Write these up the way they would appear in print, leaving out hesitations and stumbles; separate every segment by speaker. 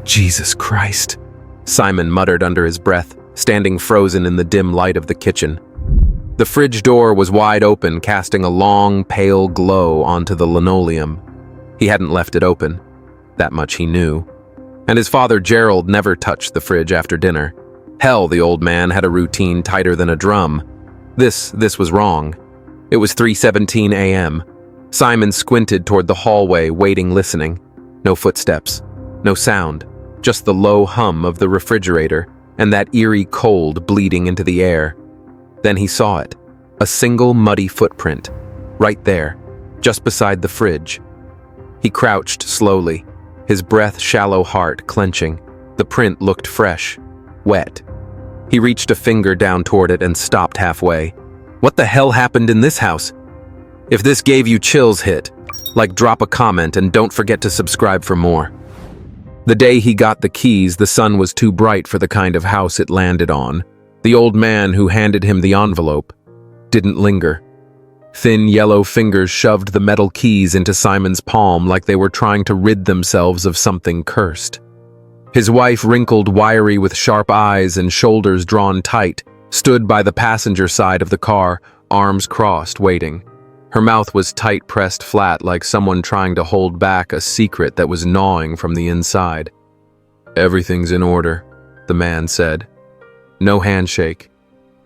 Speaker 1: Jesus Christ, Simon muttered under his breath, standing frozen in the dim light of the kitchen. The fridge door was wide open, casting a long, pale glow onto the linoleum. He hadn't left it open. That much he knew. And his father Gerald never touched the fridge after dinner. Hell, the old man had a routine tighter than a drum. This was wrong. It was 3:17 a.m. Simon squinted toward the hallway, waiting, listening. No footsteps. No sound. Just the low hum of the refrigerator and that eerie cold bleeding into the air. Then he saw it. A single muddy footprint. Right there. Just beside the fridge. He crouched slowly, his breath shallow, heart clenching. The print looked fresh. Wet. He reached a finger down toward it and stopped halfway. What the hell happened in this house? If this gave you chills, hit like, drop a comment, and don't forget to subscribe for more. The day he got the keys, the sun was too bright for the kind of house it landed on. The old man who handed him the envelope didn't linger. Thin yellow fingers shoved the metal keys into Simon's palm like they were trying to rid themselves of something cursed. His wife, wrinkled, wiry, with sharp eyes and shoulders drawn tight, stood by the passenger side of the car, arms crossed, waiting. Her mouth was tight pressed flat like someone trying to hold back a secret that was gnawing from the inside. "Everything's in order," the man said. No handshake,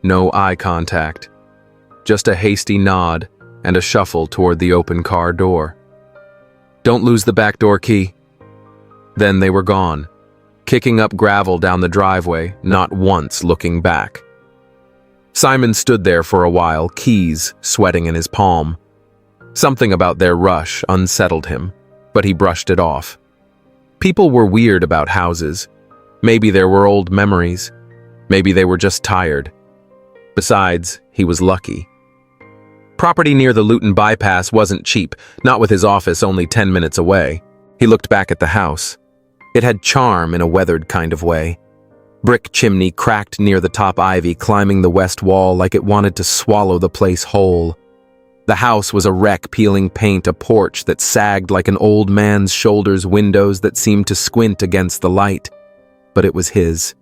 Speaker 1: no eye contact, just a hasty nod and a shuffle toward the open car door. "Don't lose the back door key." Then they were gone, kicking up gravel down the driveway, not once looking back. Simon stood there for a while, keys sweating in his palm. Something about their rush unsettled him, but he brushed it off. People were weird about houses. Maybe there were old memories. Maybe they were just tired. Besides, he was lucky. Property near the Luton bypass wasn't cheap, not with his office only 10 minutes away. He looked back at the house. It had charm in a weathered kind of way. Brick chimney cracked near the top ivy, climbing the west wall like it wanted to swallow the place whole. The house was a wreck, peeling paint, a porch that sagged like an old man's shoulders, windows that seemed to squint against the light. But it was his.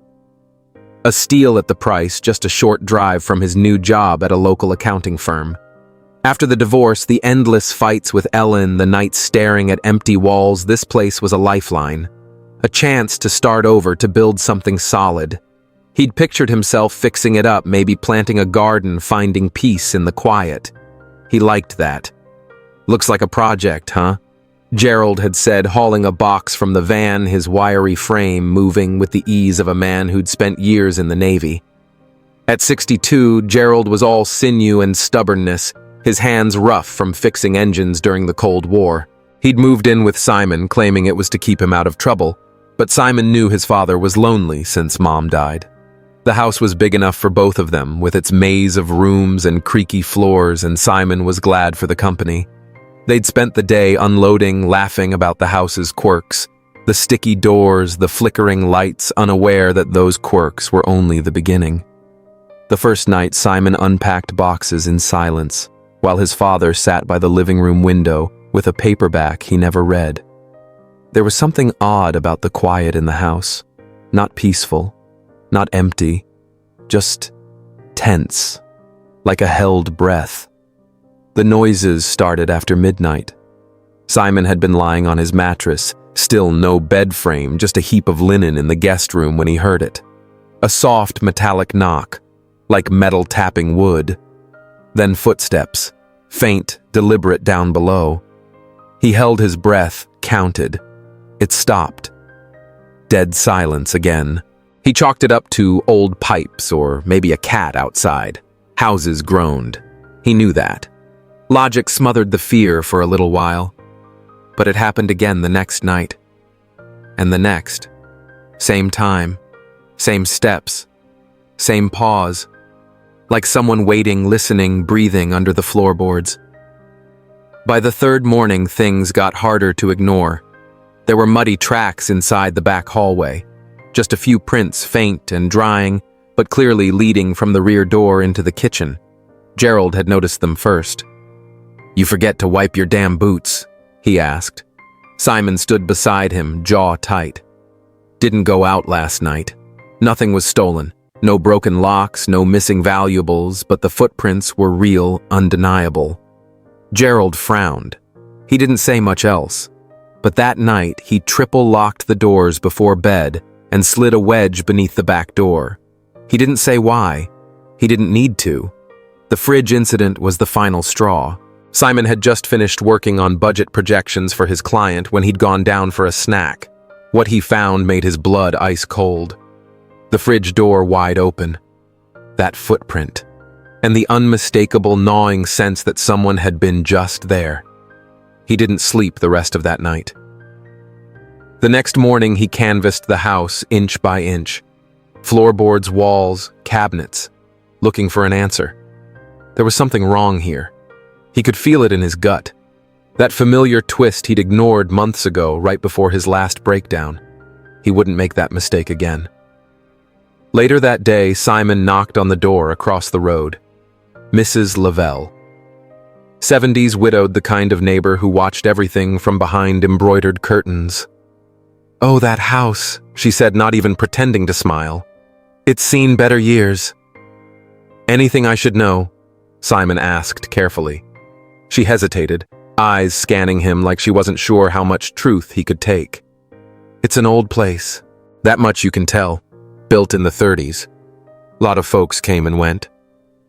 Speaker 1: A steal at the price, just a short drive from his new job at a local accounting firm. After the divorce, the endless fights with Ellen, the nights staring at empty walls, this place was a lifeline. A chance to start over, to build something solid. He'd pictured himself fixing it up, maybe planting a garden, finding peace in the quiet. He liked that. "Looks like a project, huh?" Gerald had said, hauling a box from the van, his wiry frame moving with the ease of a man who'd spent years in the Navy. At 62, Gerald was all sinew and stubbornness, his hands rough from fixing engines during the Cold War. He'd moved in with Simon, claiming it was to keep him out of trouble. But Simon knew his father was lonely since Mom died. The house was big enough for both of them, with its maze of rooms and creaky floors, and Simon was glad for the company. They'd spent the day unloading, laughing about the house's quirks, the sticky doors, the flickering lights, unaware that those quirks were only the beginning. The first night, Simon unpacked boxes in silence, while his father sat by the living room window with a paperback he never read. There was something odd about the quiet in the house. Not peaceful, not empty, just tense, like a held breath. The noises started after midnight. Simon had been lying on his mattress, still no bed frame, just a heap of linen in the guest room when he heard it. A soft metallic knock, like metal tapping wood. Then footsteps, faint, deliberate down below. He held his breath, counted. It stopped. Dead silence again. He chalked it up to old pipes or maybe a cat outside. Houses groaned. He knew that. Logic smothered the fear for a little while. But it happened again the next night. And the next. Same time. Same steps. Same pause. Like someone waiting, listening, breathing under the floorboards. By the third morning, things got harder to ignore. There were muddy tracks inside the back hallway. Just a few prints, faint and drying, but clearly leading from the rear door into the kitchen. Gerald had noticed them first. "You forget to wipe your damn boots?" he asked. Simon stood beside him, jaw tight. Didn't go out last night. Nothing was stolen. No broken locks, no missing valuables, but the footprints were real, undeniable. Gerald frowned. He didn't say much else. But that night, he triple-locked the doors before bed and slid a wedge beneath the back door. He didn't say why. He didn't need to. The fridge incident was the final straw. Simon had just finished working on budget projections for his client when he'd gone down for a snack. What he found made his blood ice cold. The fridge door wide open. That footprint. And the unmistakable gnawing sense that someone had been just there. He didn't sleep the rest of that night. The next morning, he canvassed the house inch by inch. Floorboards, walls, cabinets. Looking for an answer. There was something wrong here. He could feel it in his gut. That familiar twist he'd ignored months ago, right before his last breakdown. He wouldn't make that mistake again. Later that day, Simon knocked on the door across the road. Mrs. Lavelle. 70s widowed, the kind of neighbor who watched everything from behind embroidered curtains. "Oh, that house," she said, not even pretending to smile. "It's seen better years." "Anything I should know?" Simon asked carefully. She hesitated, eyes scanning him like she wasn't sure how much truth he could take. "It's an old place. That much you can tell. Built in the 30s. A lot of folks came and went.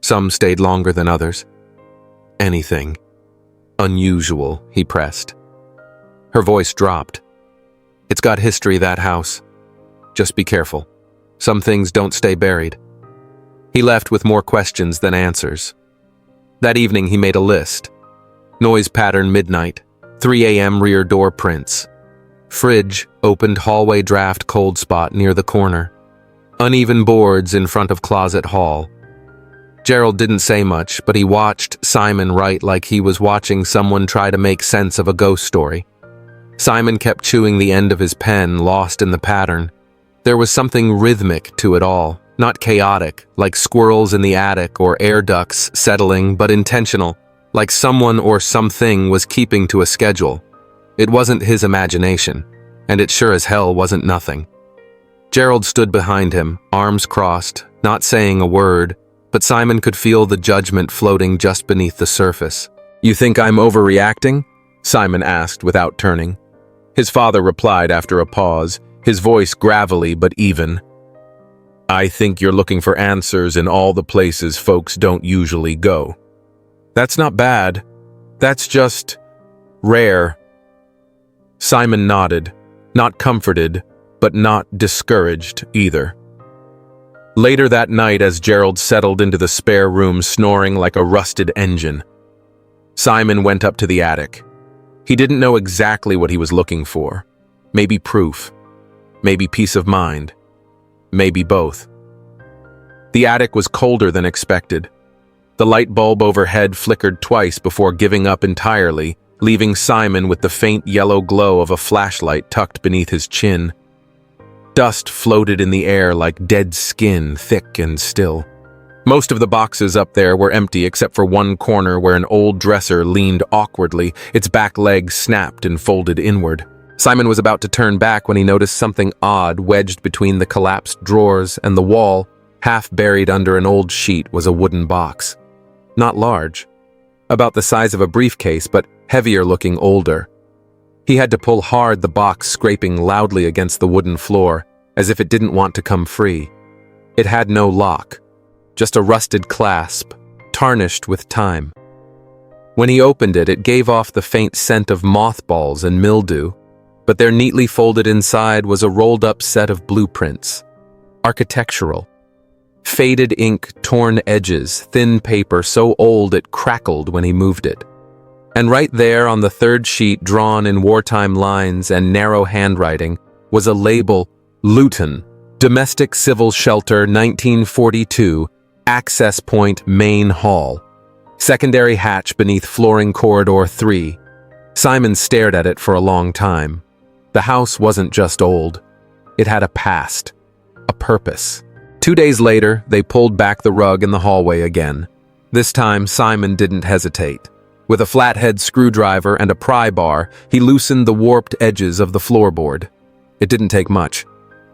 Speaker 1: Some stayed longer than others." "Anything unusual?" he pressed. Her voice dropped. "It's got history, that house. Just be careful. Some things don't stay buried." He left with more questions than answers. That evening he made a list. Noise pattern midnight, 3 a.m. rear door prints. Fridge, opened hallway draft cold spot near the corner. Uneven boards in front of closet hall. Gerald didn't say much, but he watched Simon write like he was watching someone try to make sense of a ghost story. Simon kept chewing the end of his pen, lost in the pattern. There was something rhythmic to it all, not chaotic, like squirrels in the attic or air ducts settling, but intentional, like someone or something was keeping to a schedule. It wasn't his imagination, and it sure as hell wasn't nothing. Gerald stood behind him, arms crossed, not saying a word, but Simon could feel the judgment floating just beneath the surface. "You think I'm overreacting?" Simon asked without turning. His father replied after a pause, his voice gravelly but even. "I think you're looking for answers in all the places folks don't usually go." "That's not bad. That's just rare." Simon nodded, not comforted, but not discouraged either. Later that night, as Gerald settled into the spare room snoring like a rusted engine, Simon went up to the attic. He didn't know exactly what he was looking for. Maybe proof. Maybe peace of mind. Maybe both. The attic was colder than expected. The light bulb overhead flickered twice before giving up entirely, leaving Simon with the faint yellow glow of a flashlight tucked beneath his chin. Dust floated in the air like dead skin, thick and still. Most of the boxes up there were empty except for one corner where an old dresser leaned awkwardly, its back leg snapped and folded inward. Simon was about to turn back when he noticed something odd wedged between the collapsed drawers and the wall. Half buried under an old sheet was a wooden box. Not large. About the size of a briefcase, but heavier looking, older. He had to pull hard, the box scraping loudly against the wooden floor, as if it didn't want to come free. It had no lock, just a rusted clasp, tarnished with time. When he opened it, it gave off the faint scent of mothballs and mildew, but there neatly folded inside was a rolled-up set of blueprints. Architectural. Faded ink, torn edges, thin paper so old it crackled when he moved it. And right there on the third sheet, drawn in wartime lines and narrow handwriting, was a label, Luton, Domestic Civil Shelter 1942, Access Point Main Hall. Secondary hatch beneath flooring corridor 3. Simon stared at it for a long time. The house wasn't just old. It had a past, a purpose. 2 days later, they pulled back the rug in the hallway again. This time, Simon didn't hesitate. With a flathead screwdriver and a pry bar, he loosened the warped edges of the floorboard. It didn't take much.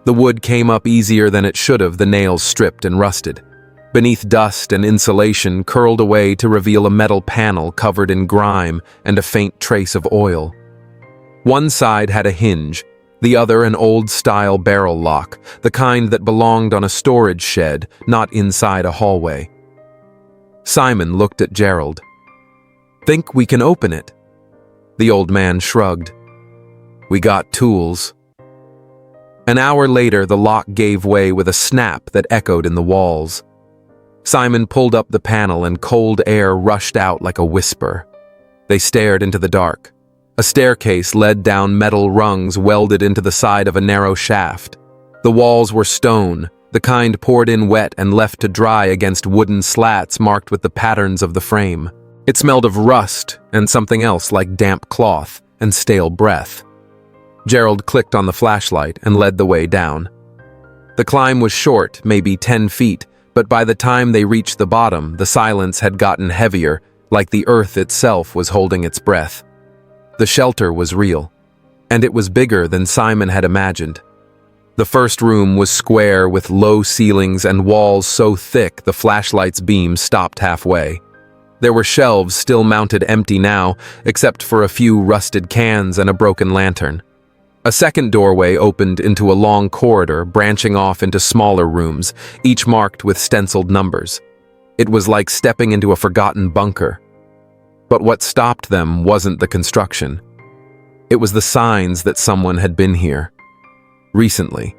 Speaker 1: The wood came up easier than it should have, the nails stripped and rusted. Beneath dust and insulation curled away to reveal a metal panel covered in grime and a faint trace of oil. One side had a hinge, the other an old-style barrel lock, the kind that belonged on a storage shed, not inside a hallway. Simon looked at Gerald. "Think we can open it?" The old man shrugged. "We got tools." An hour later, the lock gave way with a snap that echoed in the walls. Simon pulled up the panel and cold air rushed out like a whisper. They stared into the dark. A staircase led down metal rungs welded into the side of a narrow shaft. The walls were stone, the kind poured in wet and left to dry against wooden slats marked with the patterns of the frame. It smelled of rust and something else like damp cloth and stale breath. Gerald clicked on the flashlight and led the way down. The climb was short, maybe 10 feet, but by the time they reached the bottom, the silence had gotten heavier, like the earth itself was holding its breath. The shelter was real, and it was bigger than Simon had imagined. The first room was square with low ceilings and walls so thick the flashlight's beam stopped halfway. There were shelves still mounted empty now, except for a few rusted cans and a broken lantern. A second doorway opened into a long corridor branching off into smaller rooms, each marked with stenciled numbers. It was like stepping into a forgotten bunker. But what stopped them wasn't the construction. It was the signs that someone had been here. Recently.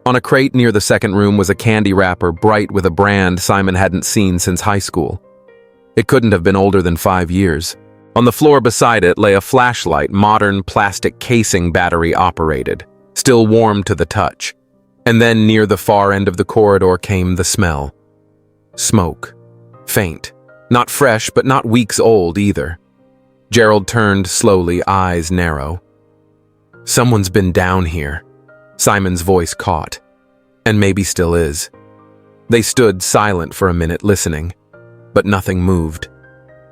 Speaker 1: On a crate near the second room was a candy wrapper bright with a brand Simon hadn't seen since high school. It couldn't have been older than 5 years. On the floor beside it lay a flashlight, modern plastic casing battery operated, still warm to the touch. And then near the far end of the corridor came the smell. Smoke. Faint. Not fresh, but not weeks old either. Gerald turned slowly, eyes narrow. "Someone's been down here," Simon's voice caught. And maybe still is. They stood silent for a minute, listening. But nothing moved.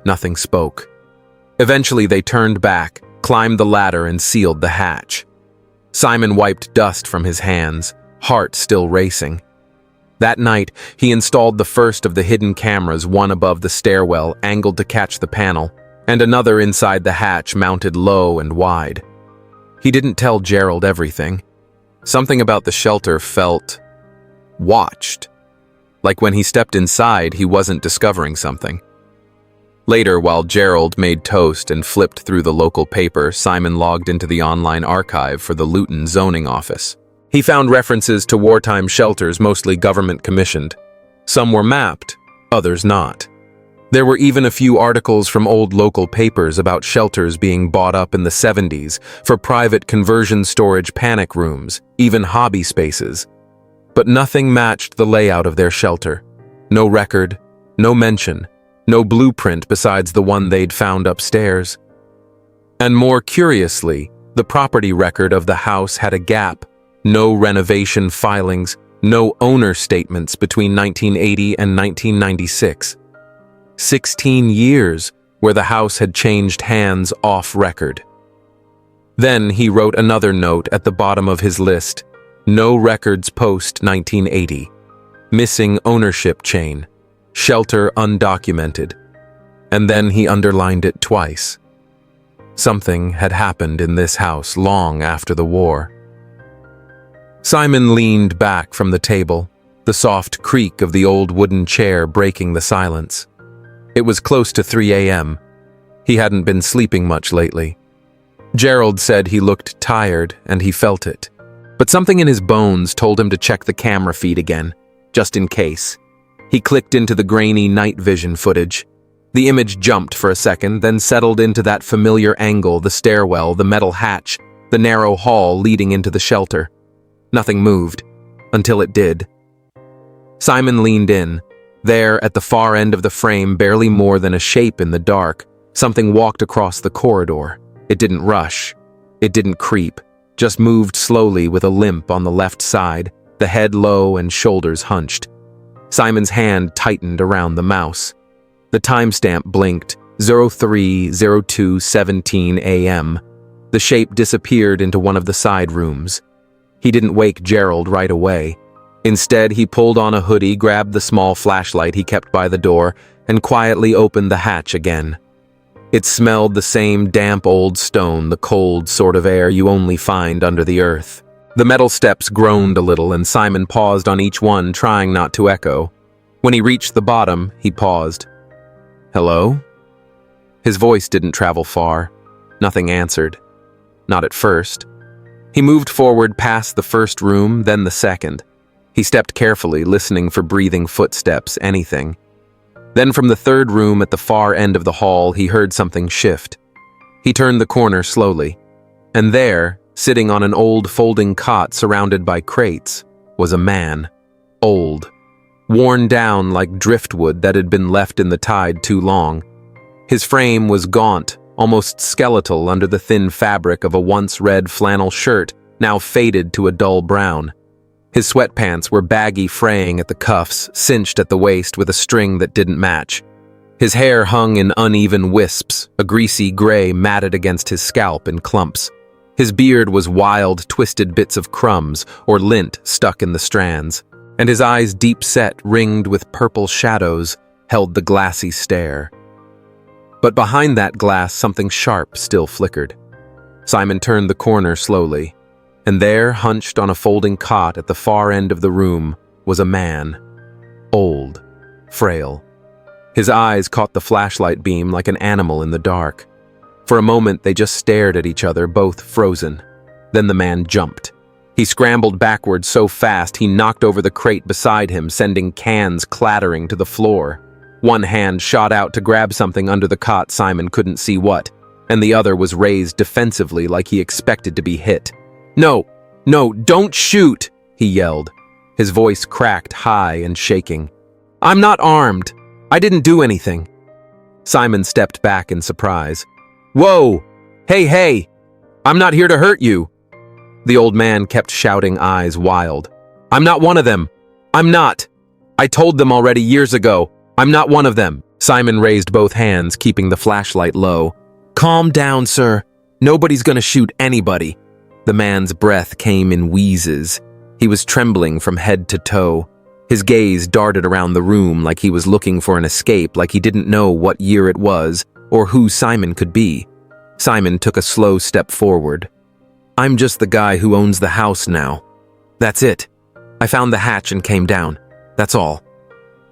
Speaker 1: Nothing spoke. Eventually they turned back, climbed the ladder and sealed the hatch. Simon wiped dust from his hands, heart still racing. That night, he installed the first of the hidden cameras, one above the stairwell, angled to catch the panel, and another inside the hatch mounted low and wide. He didn't tell Gerald everything. Something about the shelter felt watched. Like when he stepped inside, he wasn't discovering something. Later, while Gerald made toast and flipped through the local paper, Simon logged into the online archive for the Luton zoning office. He found references to wartime shelters, mostly government-commissioned. Some were mapped, others not. There were even a few articles from old local papers about shelters being bought up in the 70s for private conversion storage panic rooms, even hobby spaces. But nothing matched the layout of their shelter. No record, no mention. No blueprint besides the one they'd found upstairs. And more curiously, the property record of the house had a gap. No renovation filings, no owner statements between 1980 and 1996. 16 years where the house had changed hands off record. Then he wrote another note at the bottom of his list. No records post 1980. Missing ownership chain. Shelter undocumented. And then he underlined it twice. Something had happened in this house long after the war. Simon leaned back from the table, the soft creak of the old wooden chair breaking the silence. It was close to 3 a.m. He hadn't been sleeping much lately. Gerald said he looked tired and he felt it. But something in his bones told him to check the camera feed again, just in case. He clicked into the grainy night vision footage. The image jumped for a second, then settled into that familiar angle, the stairwell, the metal hatch, the narrow hall leading into the shelter. Nothing moved, until it did. Simon leaned in. There, at the far end of the frame, barely more than a shape in the dark, something walked across the corridor. It didn't rush. It didn't creep, just moved slowly with a limp on the left side, the head low and shoulders hunched. Simon's hand tightened around the mouse. The timestamp blinked, 03:02:17 a.m. The shape disappeared into one of the side rooms. He didn't wake Gerald right away. Instead, he pulled on a hoodie, grabbed the small flashlight he kept by the door, and quietly opened the hatch again. It smelled the same damp old stone, the cold sort of air you only find under the earth. The metal steps groaned a little, and Simon paused on each one, trying not to echo. When he reached the bottom, he paused. "Hello?" His voice didn't travel far. Nothing answered. Not at first. He moved forward past the first room, then the second. He stepped carefully, listening for breathing footsteps, anything. Then from the third room at the far end of the hall, he heard something shift. He turned the corner slowly, and there, sitting on an old folding cot surrounded by crates, was a man. Old. Worn down like driftwood that had been left in the tide too long. His frame was gaunt, almost skeletal under the thin fabric of a once red flannel shirt, now faded to a dull brown. His sweatpants were baggy, fraying at the cuffs, cinched at the waist with a string that didn't match. His hair hung in uneven wisps, a greasy gray matted against his scalp in clumps. His beard was wild, twisted bits of crumbs or lint stuck in the strands, and his eyes, deep set, ringed with purple shadows, held the glassy stare. But behind that glass, something sharp still flickered. Simon turned the corner slowly, and there, hunched on a folding cot at the far end of the room, was a man. Old, frail. His eyes caught the flashlight beam like an animal in the dark. For a moment, they just stared at each other, both frozen. Then the man jumped. He scrambled backward so fast he knocked over the crate beside him, sending cans clattering to the floor. One hand shot out to grab something under the cot, Simon couldn't see what, and the other was raised defensively like he expected to be hit. "No, don't shoot!" he yelled. His voice cracked high and shaking. "I'm not armed. I didn't do anything." Simon stepped back in surprise. "Whoa! Hey! I'm not here to hurt you!" The old man kept shouting, eyes wild. "I'm not one of them. I'm not. I told them already years ago. I'm not one of them." Simon raised both hands, keeping the flashlight low. "Calm down, sir. Nobody's gonna shoot anybody." The man's breath came in wheezes. He was trembling from head to toe. His gaze darted around the room like he was looking for an escape, like he didn't know what year it was or who Simon could be. Simon took a slow step forward. "I'm just the guy who owns the house now. That's it. I found the hatch and came down. That's all."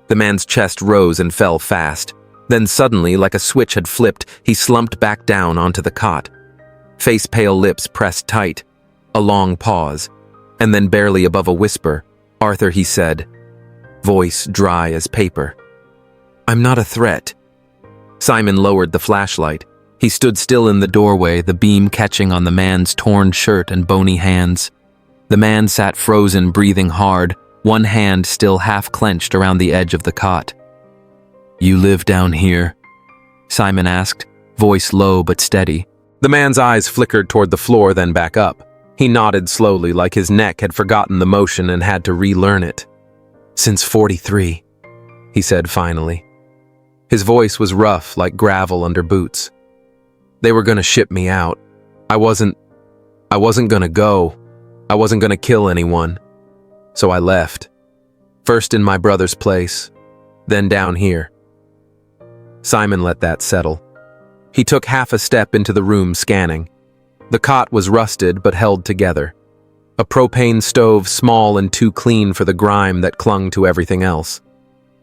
Speaker 1: The man's chest rose and fell fast. Then suddenly, like a switch had flipped, he slumped back down onto the cot. Face-pale lips pressed tight. A long pause. And then barely above a whisper, "Arthur," he said, voice dry as paper. "I'm not a threat." Simon lowered the flashlight. He stood still in the doorway, the beam catching on the man's torn shirt and bony hands. The man sat frozen, breathing hard, one hand still half clenched around the edge of the cot. "You live down here?" Simon asked, voice low but steady. The man's eyes flickered toward the floor, then back up. He nodded slowly, like his neck had forgotten the motion and had to relearn it. "Since 43, he said finally. His voice was rough, like gravel under boots. "They were gonna ship me out. I wasn't gonna go. I wasn't gonna kill anyone. So I left. First in my brother's place, then down here." Simon let that settle. He took half a step into the room, scanning. The cot was rusted but held together. A propane stove, small and too clean for the grime that clung to everything else.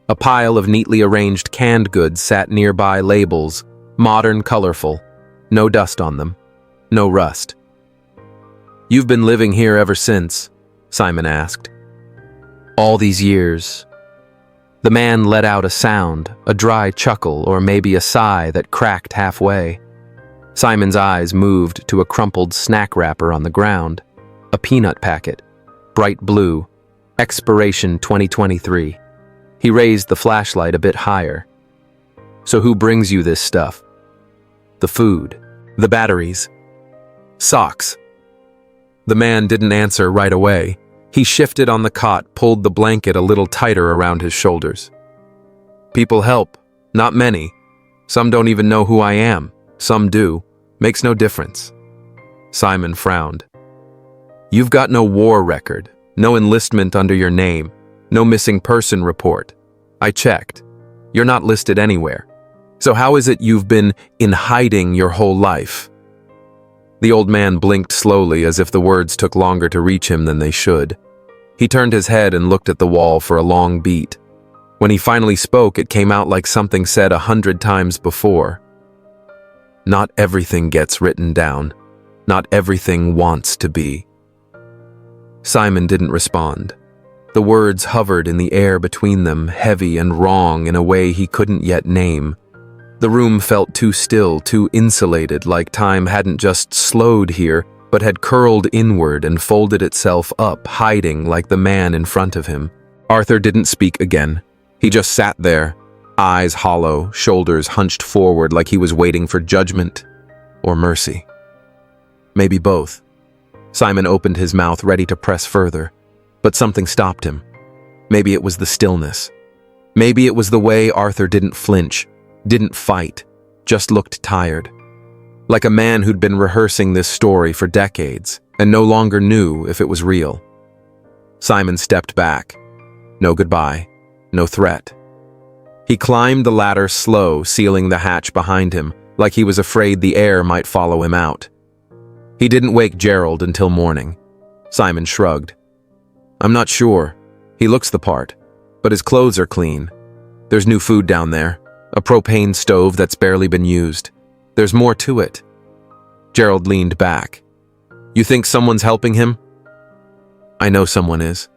Speaker 1: A pile of neatly arranged canned goods sat nearby, labels, modern, colorful. No dust on them. No rust. "You've been living here ever since?" Simon asked. "All these years." The man let out a sound, a dry chuckle or maybe a sigh that cracked halfway. Simon's eyes moved to a crumpled snack wrapper on the ground. A peanut packet, bright blue, expiration 2023. He raised the flashlight a bit higher. "So who brings you this stuff?" "The food, the batteries, socks." The man didn't answer right away. He shifted on the cot, pulled the blanket a little tighter around his shoulders. "People help, not many. Some don't even know who I am. Some do. Makes no difference." Simon frowned. You've got no war record, no enlistment under your name, no missing person report. I checked. You're not listed anywhere. So how is it you've been in hiding your whole life?" The old man blinked slowly as if the words took longer to reach him than they should. He turned his head and looked at the wall for a long beat. When he finally spoke, it came out like something said 100 times before. "Not everything gets written down. Not everything wants to be." Simon didn't respond. The words hovered in the air between them, heavy and wrong in a way he couldn't yet name. The room felt too still, too insulated, like time hadn't just slowed here, but had curled inward and folded itself up, hiding like the man in front of him. Arthur didn't speak again. He just sat there, eyes hollow, shoulders hunched forward like he was waiting for judgment or mercy. Maybe both. Simon opened his mouth, ready to press further, but something stopped him. Maybe it was the stillness. Maybe it was the way Arthur didn't flinch, didn't fight, just looked tired. Like a man who'd been rehearsing this story for decades and no longer knew if it was real. Simon stepped back. No goodbye, no threat. He climbed the ladder slow, sealing the hatch behind him, like he was afraid the air might follow him out. He didn't wake Gerald until morning. Simon shrugged. "I'm not sure. He looks the part, but his clothes are clean. There's new food down there, a propane stove that's barely been used. There's more to it." Gerald leaned back. "You think someone's helping him?" "I know someone is."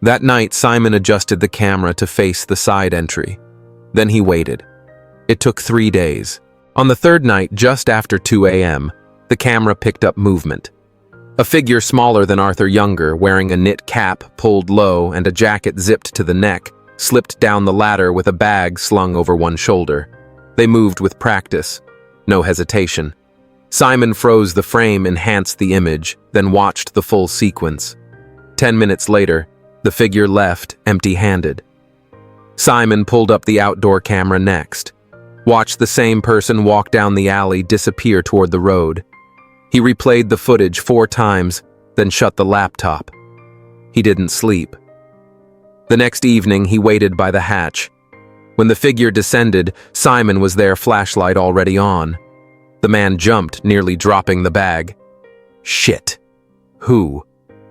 Speaker 1: That night, Simon adjusted the camera to face the side entry. Then he waited. It took 3 days. On the third night, just after 2 a.m., the camera picked up movement. A figure smaller than Arthur Younger, wearing a knit cap pulled low and a jacket zipped to the neck, slipped down the ladder with a bag slung over one shoulder. They moved with practice, no hesitation. Simon froze the frame, enhanced the image, then watched the full sequence. 10 minutes later, the figure left, empty-handed. Simon pulled up the outdoor camera next. Watched the same person walk down the alley, disappear toward the road. He replayed the footage 4 times, then shut the laptop. He didn't sleep. The next evening, he waited by the hatch. When the figure descended, Simon was there, flashlight already on. The man jumped, nearly dropping the bag. "Shit. Who?"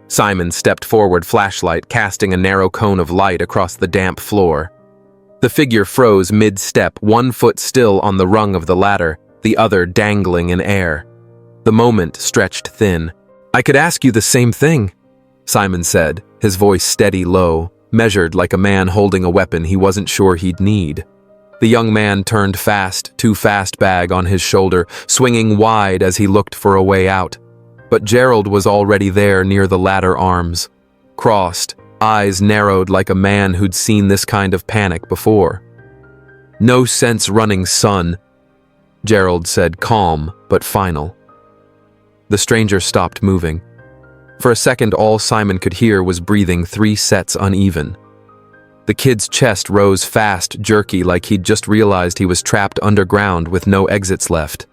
Speaker 1: Simon stepped forward, flashlight casting a narrow cone of light across the damp floor. The figure froze mid-step, 1 foot still on the rung of the ladder, the other dangling in air. The moment stretched thin. "I could ask you the same thing," Simon said, his voice steady low, measured like a man holding a weapon he wasn't sure he'd need. The young man turned fast, too fast, bag on his shoulder, swinging wide as he looked for a way out. But Gerald was already there near the ladder arms, crossed, eyes narrowed like a man who'd seen this kind of panic before. "No sense running, son," Gerald said, calm but final. The stranger stopped moving. For a second, all Simon could hear was breathing 3 sets uneven. The kid's chest rose fast, jerky, like he'd just realized he was trapped underground with no exits left.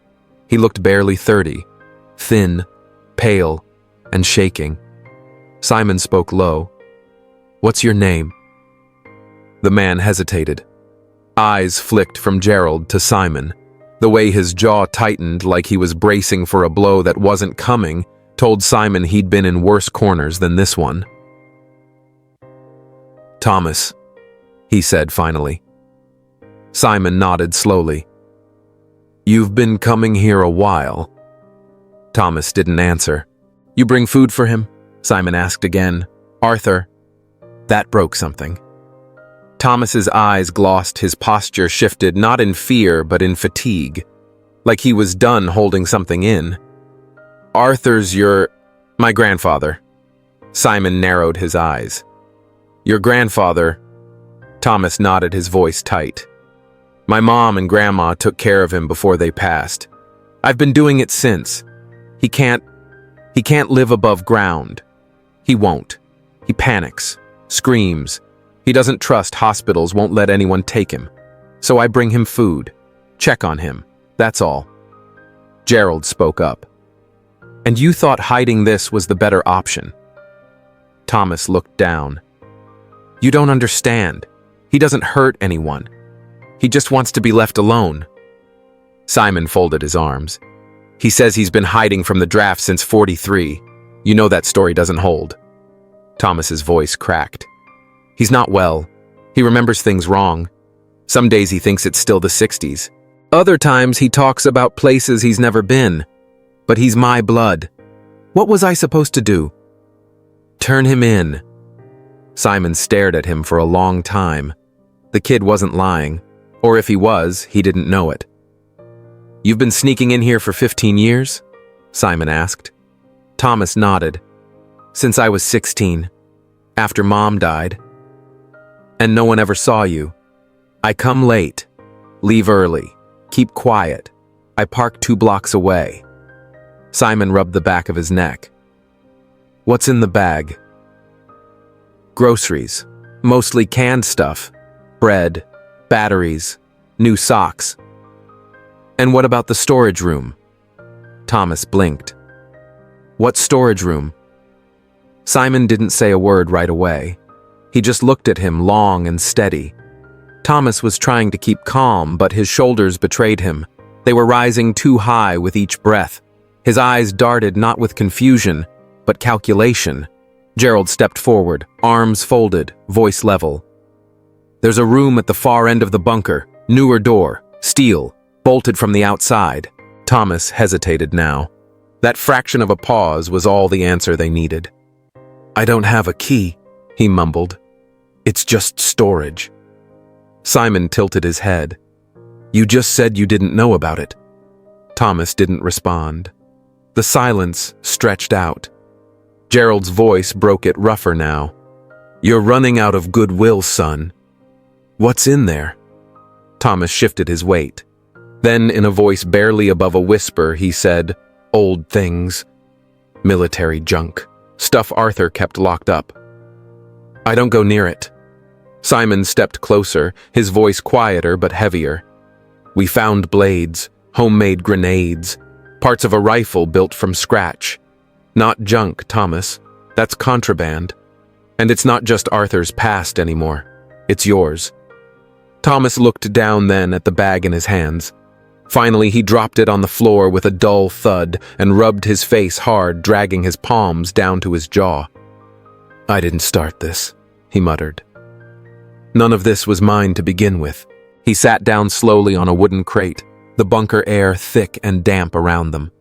Speaker 1: He looked barely 30, thin, pale, and shaking. Simon spoke low. "What's your name?" The man hesitated. Eyes flicked from Gerald to Simon. The way his jaw tightened like he was bracing for a blow that wasn't coming told Simon he'd been in worse corners than this one. "Thomas," he said finally. Simon nodded slowly. "You've been coming here a while." Thomas didn't answer. "You bring food for him?" Simon asked again. "Arthur." That broke something. Thomas's eyes glossed, his posture shifted, not in fear but in fatigue, like he was done holding something in. "Arthur's my grandfather." Simon narrowed his eyes. "Your grandfather?" Thomas nodded, his voice tight. "My mom and grandma took care of him before they passed. I've been doing it since. He can't live above ground. He won't. He panics, screams. He doesn't trust hospitals, won't let anyone take him. So I bring him food, check on him, that's all." Gerald spoke up. And you thought hiding this was the better option. Thomas looked down. You don't understand. He doesn't hurt anyone. He just wants to be left alone. Simon folded his arms. He says he's been hiding from the draft since 43. You know that story doesn't hold. Thomas's voice cracked. He's not well. He remembers things wrong. Some days he thinks it's still the 60s. Other times he talks about places he's never been. But he's my blood. What was I supposed to do? Turn him in. Simon stared at him for a long time. The kid wasn't lying. Or if he was, he didn't know it. You've been sneaking in here for 15 years? Simon asked. Thomas nodded. Since I was 16. After Mom died. And no one ever saw you. I come late. Leave early. Keep quiet. I park 2 blocks away. Simon rubbed the back of his neck. What's in the bag? Groceries. Mostly canned stuff. Bread. Batteries. New socks. And what about the storage room? Thomas blinked. What storage room? Simon didn't say a word right away. He just looked at him long and steady. Thomas was trying to keep calm, but his shoulders betrayed him. They were rising too high with each breath. His eyes darted not with confusion, but calculation. Gerald stepped forward, arms folded, voice level. There's a room at the far end of the bunker, newer door, steel, bolted from the outside. Thomas hesitated now. That fraction of a pause was all the answer they needed. I don't have a key, he mumbled. It's just storage. Simon tilted his head. You just said you didn't know about it. Thomas didn't respond. The silence stretched out. Gerald's voice broke it rougher now. You're running out of goodwill, son. What's in there? Thomas shifted his weight. Then, in a voice barely above a whisper, he said, Old things. Military junk. Stuff Arthur kept locked up. I don't go near it. Simon stepped closer, his voice quieter but heavier. We found blades, homemade grenades, parts of a rifle built from scratch. Not junk, Thomas. That's contraband. And it's not just Arthur's past anymore. It's yours. Thomas looked down then at the bag in his hands. Finally, he dropped it on the floor with a dull thud and rubbed his face hard, dragging his palms down to his jaw. I didn't start this, he muttered. None of this was mine to begin with. He sat down slowly on a wooden crate, the bunker air thick and damp around them.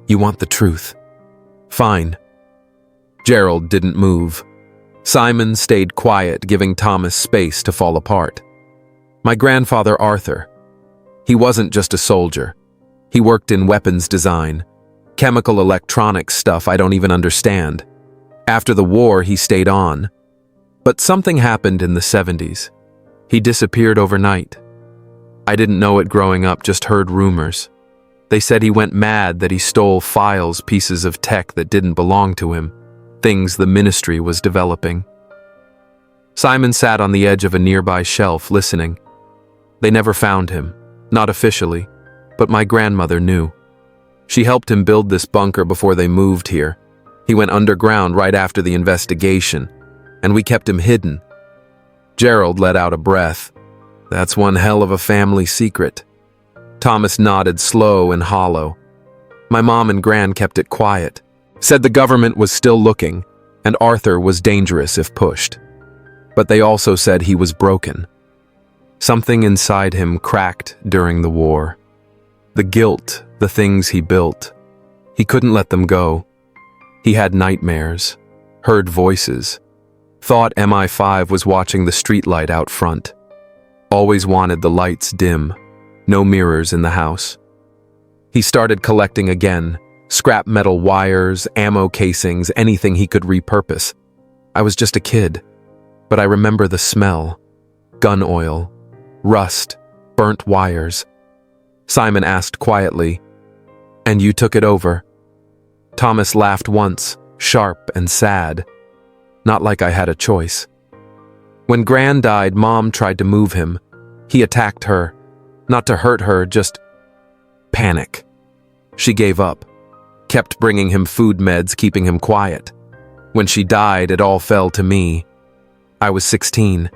Speaker 1: You want the truth? Fine. Gerald didn't move. Simon stayed quiet, giving Thomas space to fall apart. My grandfather Arthur. He wasn't just a soldier. He worked in weapons design, chemical electronics stuff I don't even understand. After the war, he stayed on. But something happened in the 70s. He disappeared overnight. I didn't know it growing up, just heard rumors. They said he went mad, that he stole files, pieces of tech that didn't belong to him, things the ministry was developing. Simon sat on the edge of a nearby shelf, listening. They never found him, not officially, but my grandmother knew. She helped him build this bunker before they moved here. He went underground right after the investigation, and we kept him hidden. Gerald let out a breath. That's one hell of a family secret. Thomas nodded, slow and hollow. My mom and Gran kept it quiet, said the government was still looking, and Arthur was dangerous if pushed. But they also said he was broken. Something inside him cracked during the war. The guilt, the things he built. He couldn't let them go. He had nightmares, heard voices, thought MI5 was watching the streetlight out front. Always wanted the lights dim, no mirrors in the house. He started collecting again, scrap metal wires, ammo casings, anything he could repurpose. I was just a kid, but I remember the smell. Gun oil, rust, burnt wires. Simon asked quietly, "And you took it over?" Thomas laughed once, sharp and sad. Not like I had a choice. When Gran died, Mom tried to move him. He attacked her. Not to hurt her, just panic. She gave up. kept bringing him food meds, keeping him quiet. When she died, it all fell to me. I was 16.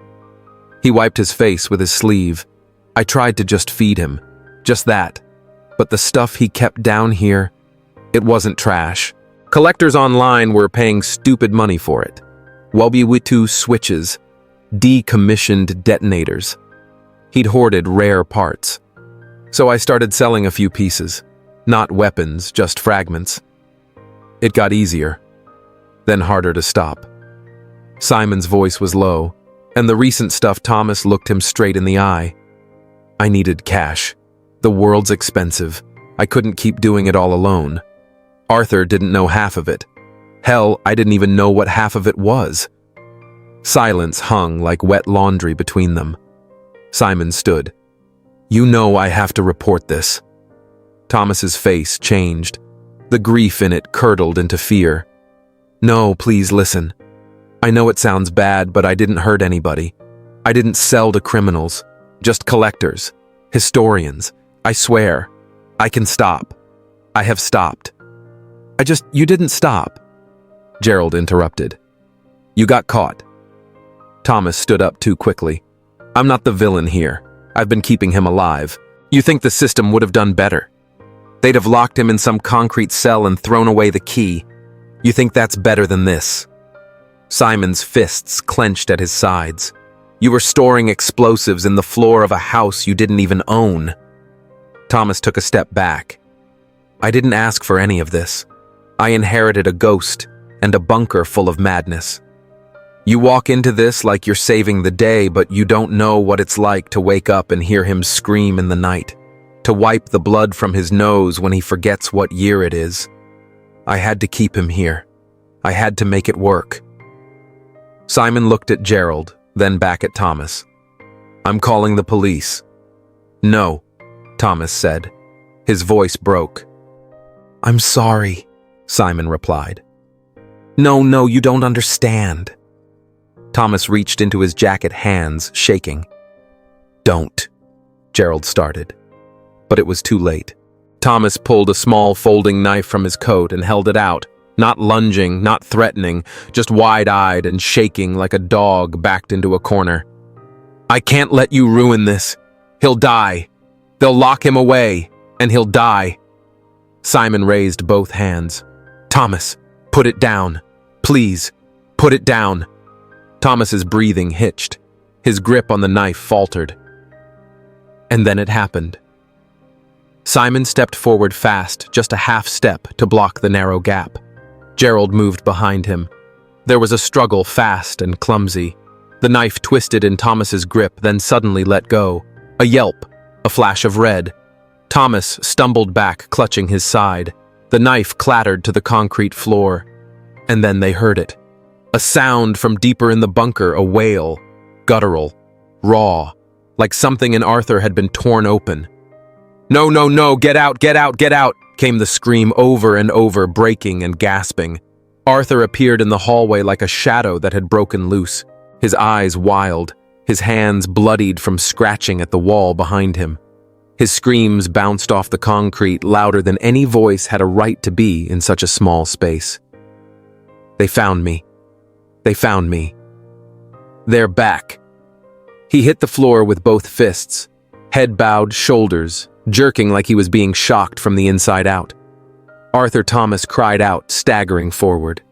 Speaker 1: He wiped his face with his sleeve. I tried to just feed him, just that. But the stuff he kept down here, it wasn't trash. Collectors online were paying stupid money for it. Wabiwitu switches, decommissioned detonators. He'd hoarded rare parts. So I started selling a few pieces. Not weapons, just fragments. It got easier, then harder to stop. Simon's voice was low, and the recent stuff Thomas looked him straight in the eye. I needed cash. The world's expensive. I couldn't keep doing it all alone. Arthur didn't know half of it. Hell, I didn't even know what half of it was. Silence hung like wet laundry between them. Simon stood. You know I have to report this. Thomas's face changed. The grief in it curdled into fear. No, please listen. I know it sounds bad, but I didn't hurt anybody. I didn't sell to criminals, just collectors, historians. I swear, I can stop. I have stopped. You didn't stop. Gerald interrupted. You got caught. Thomas stood up too quickly. I'm not the villain here. I've been keeping him alive. You think the system would have done better? They'd have locked him in some concrete cell and thrown away the key. You think that's better than this? Simon's fists clenched at his sides. You were storing explosives in the floor of a house you didn't even own. Thomas took a step back. I didn't ask for any of this. I inherited a ghost and a bunker full of madness. You walk into this like you're saving the day, but you don't know what it's like to wake up and hear him scream in the night, to wipe the blood from his nose when he forgets what year it is. I had to keep him here. I had to make it work. Simon looked at Gerald, then back at Thomas. I'm calling the police. No, Thomas said. His voice broke. I'm sorry, Simon replied. No, you don't understand. Thomas reached into his jacket, hands shaking. Don't, Gerald started. But it was too late. Thomas pulled a small folding knife from his coat and held it out, not lunging, not threatening, just wide-eyed and shaking like a dog backed into a corner. I can't let you ruin this. He'll die. They'll lock him away, and he'll die. Simon raised both hands. Thomas, put it down. Please, put it down. Thomas's breathing hitched. His grip on the knife faltered. And then it happened. Simon stepped forward fast, just a half step to block the narrow gap. Gerald moved behind him. There was a struggle, fast and clumsy. The knife twisted in Thomas's grip, then suddenly let go. A yelp, a flash of red. Thomas stumbled back, clutching his side. The knife clattered to the concrete floor. And then they heard it. A sound from deeper in the bunker, a wail, guttural, raw, like something in Arthur had been torn open. No, get out, came the scream over and over, breaking and gasping. Arthur appeared in the hallway like a shadow that had broken loose, his eyes wild, his hands bloodied from scratching at the wall behind him. His screams bounced off the concrete louder than any voice had a right to be in such a small space. They found me. They're back. He hit the floor with both fists, head bowed, shoulders jerking like he was being shocked from the inside out. Arthur Thomas cried out, staggering forward.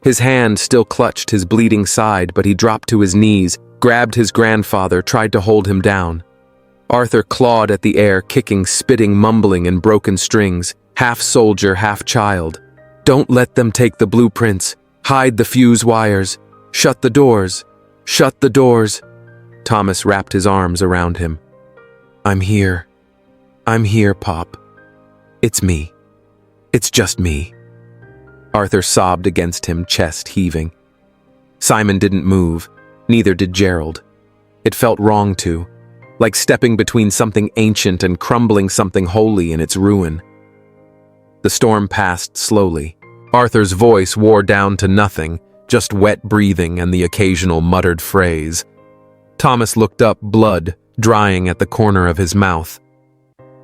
Speaker 1: His hand still clutched his bleeding side, but he dropped to his knees, grabbed his grandfather, tried to hold him down. Arthur clawed at the air, kicking, spitting, mumbling in broken strings, half soldier, half child. Don't let them take the blueprints. Hide the fuse wires. Shut the doors. Shut the doors. Thomas wrapped his arms around him. I'm here, Pop. It's me. It's just me. Arthur sobbed against him, chest heaving. Simon didn't move, neither did Gerald. It felt wrong to, like stepping between something ancient and crumbling something holy in its ruin. The storm passed slowly. Arthur's voice wore down to nothing, just wet breathing and the occasional muttered phrase. Thomas looked up, blood drying at the corner of his mouth.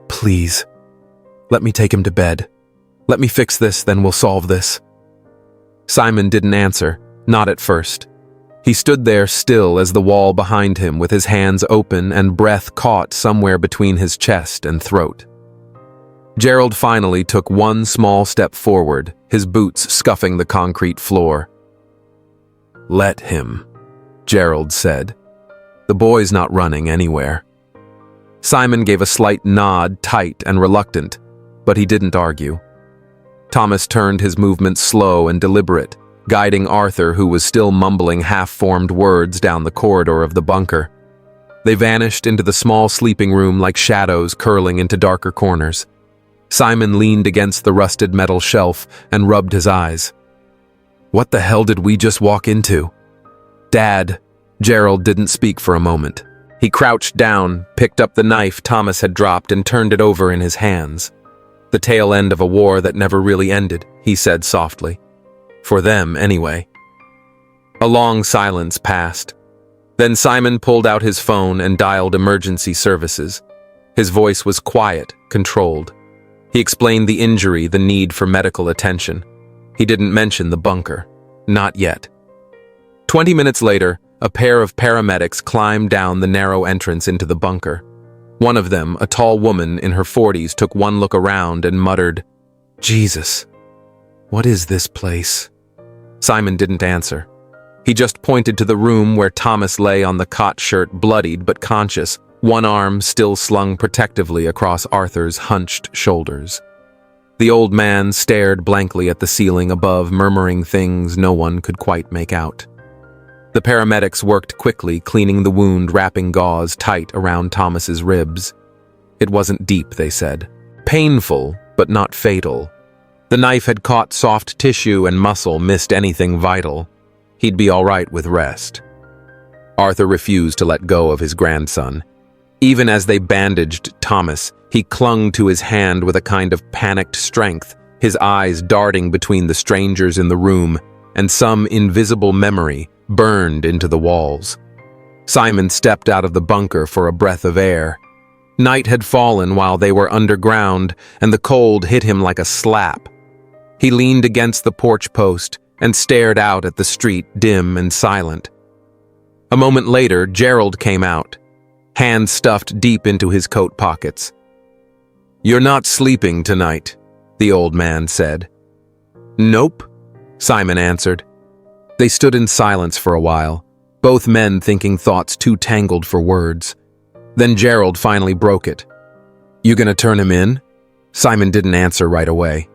Speaker 1: Please, let me take him to bed. Let me fix this, then we'll solve this. Simon didn't answer, not at first. He stood there still as the wall behind him with his hands open and breath caught somewhere between his chest and throat. Gerald finally took one small step forward, his boots scuffing the concrete floor. "Let him," Gerald said. "The boy's not running anywhere." Simon gave a slight nod, tight and reluctant, but he didn't argue. Thomas turned his movements slow and deliberate, guiding Arthur, who was still mumbling half-formed words, down the corridor of the bunker. They vanished into the small sleeping room like shadows curling into darker corners. Simon leaned against the rusted metal shelf and rubbed his eyes. What the hell did we just walk into? Dad. Gerald didn't speak for a moment. He crouched down, picked up the knife Thomas had dropped and turned it over in his hands. The tail end of a war that never really ended, he said softly. For them, anyway. A long silence passed. Then Simon pulled out his phone and dialed emergency services. His voice was quiet, controlled. He explained the injury, the need for medical attention. He didn't mention the bunker. Not yet. 20 minutes later, a pair of paramedics climbed down the narrow entrance into the bunker. One of them, a tall woman in her 40s, took one look around and muttered, "Jesus, what is this place?" Simon didn't answer. He just pointed to the room where Thomas lay on the cot shirt, bloodied but conscious, one arm still slung protectively across Arthur's hunched shoulders. The old man stared blankly at the ceiling above, murmuring things no one could quite make out. The paramedics worked quickly, cleaning the wound, wrapping gauze tight around Thomas's ribs. It wasn't deep, they said. Painful, but not fatal. The knife had caught soft tissue and muscle, missed anything vital. He'd be all right with rest. Arthur refused to let go of his grandson. Even as they bandaged Thomas, he clung to his hand with a kind of panicked strength, his eyes darting between the strangers in the room, and some invisible memory burned into the walls. Simon stepped out of the bunker for a breath of air. Night had fallen while they were underground, and the cold hit him like a slap. He leaned against the porch post and stared out at the street, dim and silent. A moment later, Gerald came out, hands stuffed deep into his coat pockets. "You're not sleeping tonight," the old man said. "Nope," Simon answered. They stood in silence for a while, both men thinking thoughts too tangled for words. Then Gerald finally broke it. "You gonna turn him in?" Simon didn't answer right away.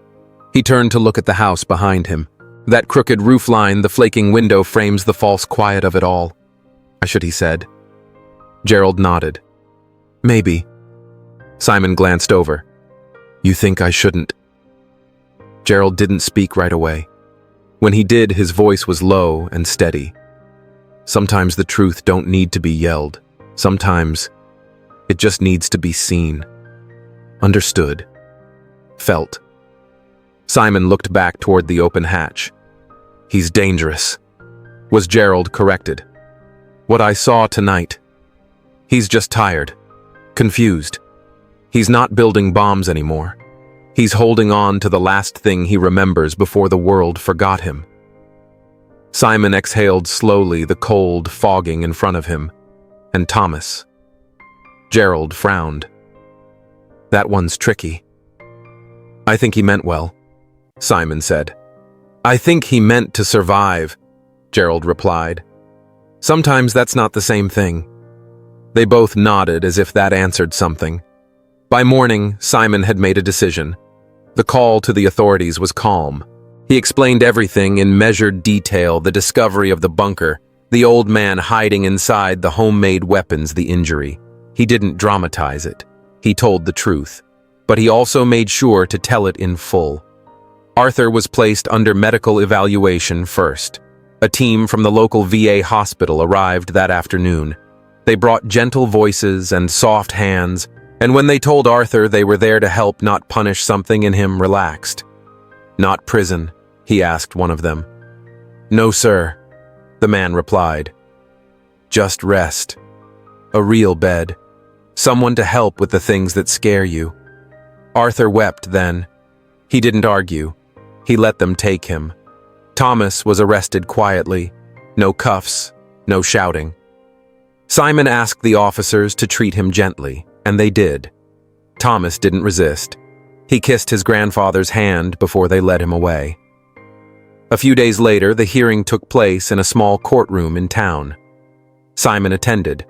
Speaker 1: He turned to look at the house behind him. That crooked roofline, the flaking window frames the false quiet of it all. "I should," he said. Gerald nodded. "Maybe." Simon glanced over. "You think I shouldn't?" Gerald didn't speak right away. When he did, his voice was low and steady. "Sometimes the truth don't need to be yelled. Sometimes it just needs to be seen. Understood. Felt." Simon looked back toward the open hatch. "He's dangerous," was Gerald corrected. "What I saw tonight. He's just tired, confused. He's not building bombs anymore. He's holding on to the last thing he remembers before the world forgot him." Simon exhaled slowly, the cold fogging in front of him. And Thomas. Gerald frowned. "That one's tricky." "I think he meant well," Simon said. "I think he meant to survive," Gerald replied. "Sometimes that's not the same thing." They both nodded as if that answered something. By morning, Simon had made a decision. The call to the authorities was calm. He explained everything in measured detail, the discovery of the bunker, the old man hiding inside, the homemade weapons, the injury. He didn't dramatize it. He told the truth. But he also made sure to tell it in full. Arthur was placed under medical evaluation first. A team from the local VA hospital arrived that afternoon. They brought gentle voices and soft hands, and when they told Arthur they were there to help, not punish, something in him relaxed. "Not prison?" he asked one of them. "No, sir," the man replied. "Just rest. A real bed. Someone to help with the things that scare you." Arthur wept then. He didn't argue. He let them take him. Thomas was arrested quietly. No cuffs, no shouting. Simon asked the officers to treat him gently, and they did. Thomas didn't resist. He kissed his grandfather's hand before they led him away. A few days later, the hearing took place in a small courtroom in town. Simon attended.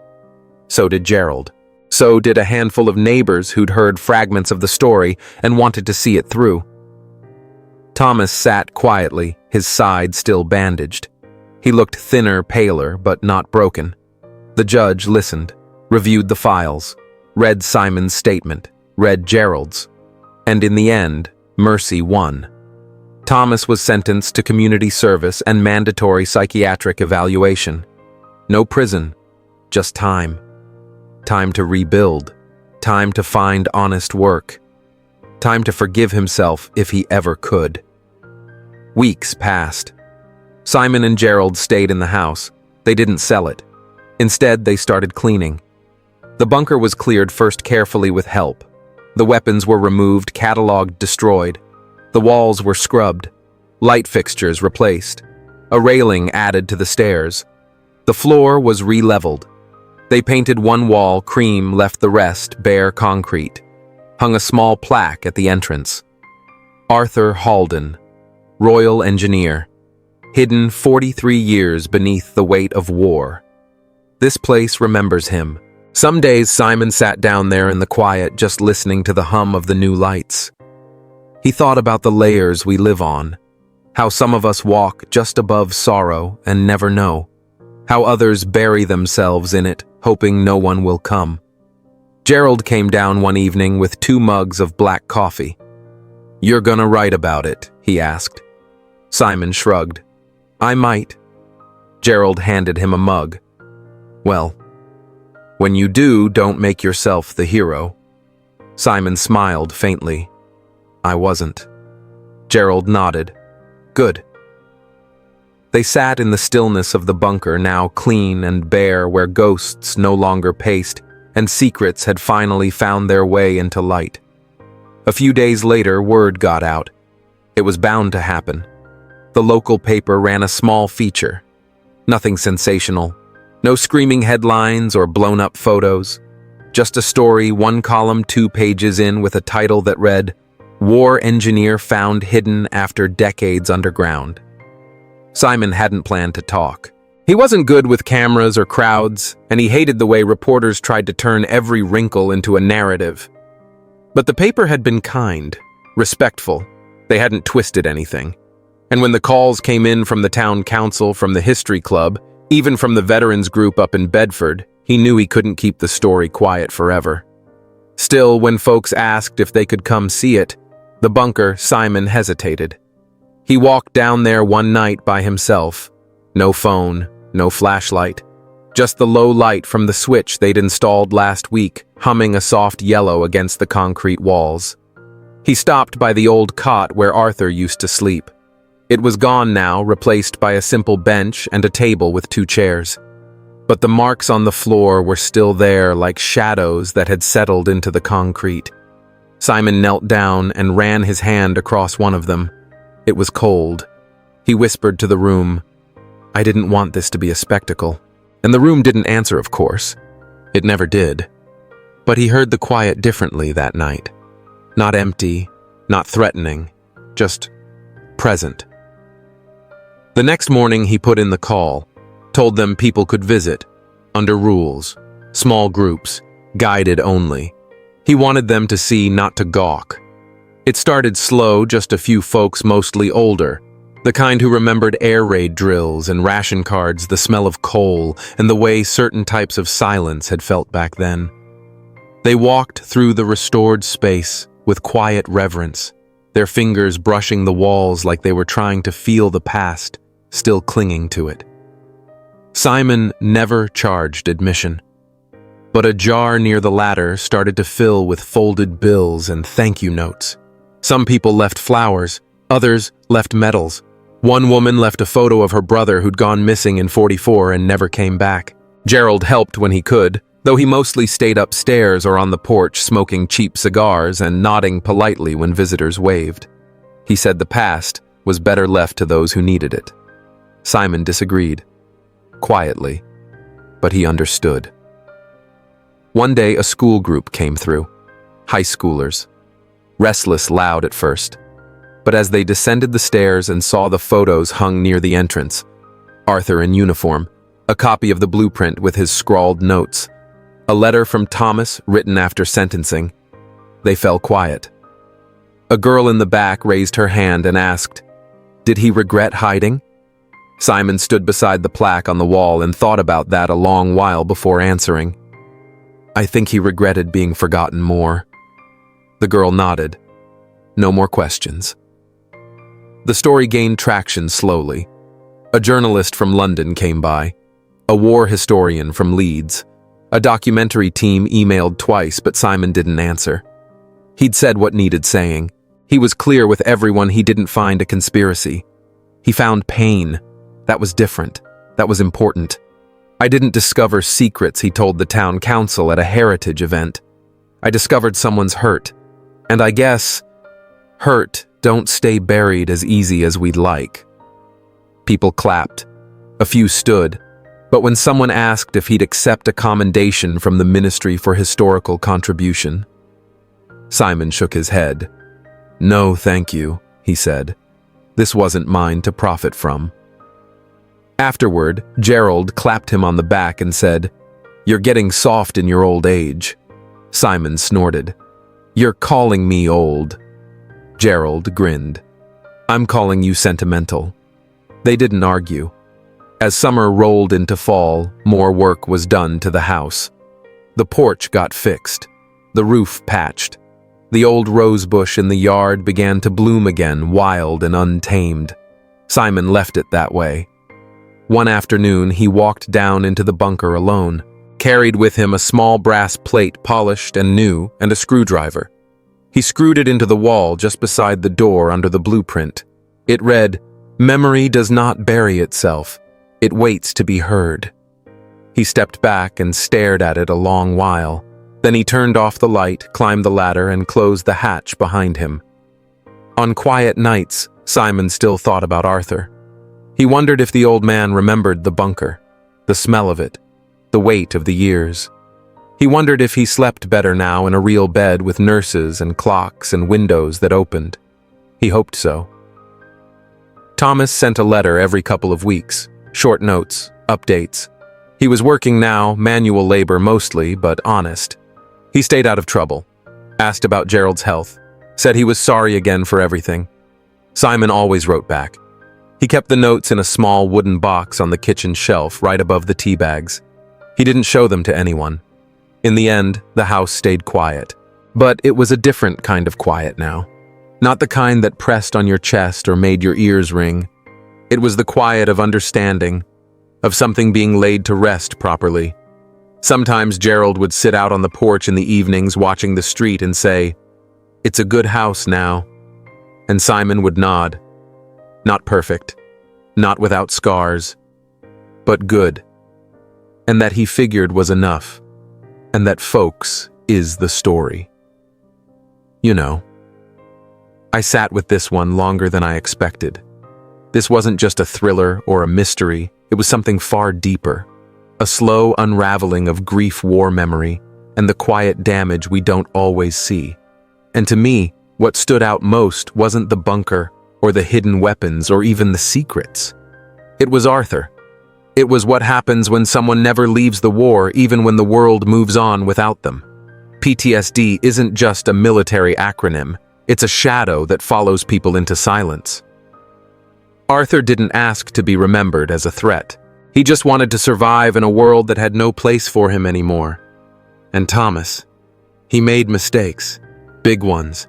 Speaker 1: So did Gerald. So did a handful of neighbors who'd heard fragments of the story and wanted to see it through. Thomas sat quietly, his side still bandaged. He looked thinner, paler, but not broken. The judge listened, reviewed the files, read Simon's statement, read Gerald's, and in the end, mercy won. Thomas was sentenced to community service and mandatory psychiatric evaluation. No prison, just time. Time to rebuild. Time to find honest work. Time to forgive himself if he ever could. Weeks passed. Simon and Gerald stayed in the house. They didn't sell it. Instead, they started cleaning. The bunker was cleared first carefully with help. The weapons were removed, cataloged, destroyed. The walls were scrubbed. Light fixtures replaced. A railing added to the stairs. The floor was re-leveled. They painted one wall cream, left the rest bare concrete. Hung a small plaque at the entrance. Arthur Halden, Royal Engineer. Hidden 43 years beneath the weight of war. This place remembers him. Some days Simon sat down there in the quiet, just listening to the hum of the new lights. He thought about the layers we live on. How some of us walk just above sorrow and never know. How others bury themselves in it, hoping no one will come. Gerald came down one evening with 2 mugs of black coffee. "You're gonna write about it?" he asked. Simon shrugged. "I might." Gerald handed him a mug. "Well, when you do, don't make yourself the hero." Simon smiled faintly. "I wasn't." Gerald nodded. "Good." They sat in the stillness of the bunker, now clean and bare, where ghosts no longer paced, and secrets had finally found their way into light. A few days later, word got out. It was bound to happen. The local paper ran a small feature. Nothing sensational. No screaming headlines or blown-up photos. Just a story, 1 column, 2 pages in, with a title that read, "War Engineer Found Hidden After Decades Underground." Simon hadn't planned to talk. He wasn't good with cameras or crowds, and he hated the way reporters tried to turn every wrinkle into a narrative. But the paper had been kind, respectful. They hadn't twisted anything. And when the calls came in from the town council, from the history club, even from the veterans group up in Bedford, he knew he couldn't keep the story quiet forever. Still, when folks asked if they could come see it, the bunker, Simon hesitated. He walked down there one night by himself. No phone, no flashlight. Just the low light from the switch they'd installed last week, humming a soft yellow against the concrete walls. He stopped by the old cot where Arthur used to sleep. It was gone now, replaced by a simple bench and a table with 2 chairs. But the marks on the floor were still there, like shadows that had settled into the concrete. Simon knelt down and ran his hand across one of them. It was cold. He whispered to the room, "I didn't want this to be a spectacle." And the room didn't answer, of course. It never did. But he heard the quiet differently that night. Not empty, not threatening, just present. The next morning he put in the call, told them people could visit, under rules, small groups, guided only. He wanted them to see, not to gawk. It started slow, just a few folks, mostly older, the kind who remembered air raid drills and ration cards, the smell of coal, and the way certain types of silence had felt back then. They walked through the restored space with quiet reverence, their fingers brushing the walls like they were trying to feel the past, still clinging to it. Simon never charged admission, but a jar near the ladder started to fill with folded bills and thank you notes. Some people left flowers, others left medals. One woman left a photo of her brother who'd gone missing in '44 and never came back. Gerald helped when he could, though he mostly stayed upstairs or on the porch smoking cheap cigars and nodding politely when visitors waved. He said the past was better left to those who needed it. Simon disagreed, quietly, but he understood. One day a school group came through, high schoolers, restless, loud at first. But as they descended the stairs and saw the photos hung near the entrance, Arthur in uniform, a copy of the blueprint with his scrawled notes, a letter from Thomas written after sentencing, they fell quiet. A girl in the back raised her hand and asked, "Did he regret hiding?" Simon stood beside the plaque on the wall and thought about that a long while before answering. "I think he regretted being forgotten more." The girl nodded. No more questions. The story gained traction slowly. A journalist from London came by, a war historian from Leeds. A documentary team emailed twice, but Simon didn't answer. He'd said what needed saying. He was clear with everyone he didn't find a conspiracy. He found pain. That was different. That was important. "I didn't discover secrets," he told the town council at a heritage event. "I discovered someone's hurt. And I guess hurt don't stay buried as easy as we'd like." People clapped. A few stood. But when someone asked if he'd accept a commendation from the Ministry for Historical Contribution, Simon shook his head. "No, thank you," he said. "This wasn't mine to profit from." Afterward, Gerald clapped him on the back and said, "You're getting soft in your old age." Simon snorted. "You're calling me old." Gerald grinned. "I'm calling you sentimental." They didn't argue. As summer rolled into fall, more work was done to the house. The porch got fixed, the roof patched. The old rose bush in the yard began to bloom again, wild and untamed. Simon left it that way. One afternoon, he walked down into the bunker alone, carried with him a small brass plate polished and new and a screwdriver. He screwed it into the wall just beside the door under the blueprint. It read, "Memory does not bury itself. It waits to be heard." He stepped back and stared at it a long while. Then he turned off the light, climbed the ladder, and closed the hatch behind him. On quiet nights, Simon still thought about Arthur. He wondered if the old man remembered the bunker, the smell of it, the weight of the years. He wondered if he slept better now in a real bed with nurses and clocks and windows that opened. He hoped so. Thomas sent a letter every couple of weeks, short notes, updates. He was working now, manual labor mostly, but honest. He stayed out of trouble, asked about Gerald's health, said he was sorry again for everything. Simon always wrote back. He kept the notes in a small wooden box on the kitchen shelf right above the tea bags. He didn't show them to anyone. In the end, the house stayed quiet. But it was a different kind of quiet now. Not the kind that pressed on your chest or made your ears ring. It was the quiet of understanding, of something being laid to rest properly. Sometimes Gerald would sit out on the porch in the evenings watching the street and say, "It's a good house now." And Simon would nod. Not perfect, not without scars, but good. And that he figured was enough. And that folks is the story. You know. I sat with this one longer than I expected. This wasn't just a thriller or a mystery, it was something far deeper. A slow unraveling of grief war memory and the quiet damage we don't always see. And to me, what stood out most wasn't the bunker or the hidden weapons or even the secrets. It was Arthur. It was what happens when someone never leaves the war even when the world moves on without them. PTSD isn't just a military acronym, it's a shadow that follows people into silence. Arthur didn't ask to be remembered as a threat. He just wanted to survive in a world that had no place for him anymore. And Thomas, he made mistakes, big ones,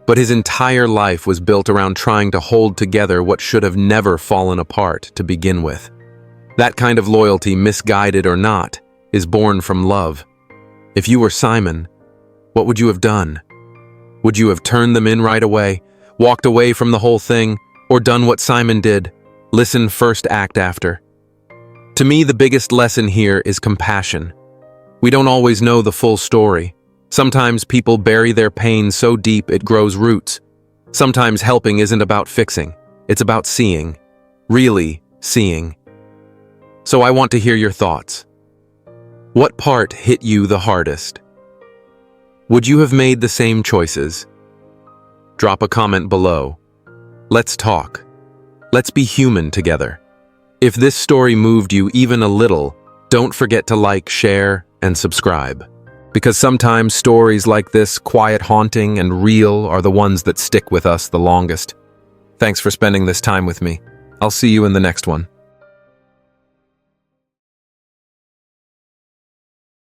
Speaker 1: but his entire life was built around trying to hold together what should have never fallen apart to begin with. That kind of loyalty, misguided or not, is born from love. If you were Simon, what would you have done? Would you have turned them in right away, walked away from the whole thing, or done what Simon did, listen first, act after? To me, the biggest lesson here is compassion. We don't always know the full story. Sometimes people bury their pain so deep it grows roots. Sometimes helping isn't about fixing, it's about seeing. Really seeing. So I want to hear your thoughts. What part hit you the hardest? Would you have made the same choices? Drop a comment below. Let's talk. Let's be human together. If this story moved you even a little, don't forget to like, share, and subscribe. Because sometimes stories like this, quiet, haunting, and real, are the ones that stick with us the longest. Thanks for spending this time with me. I'll see you in the next one.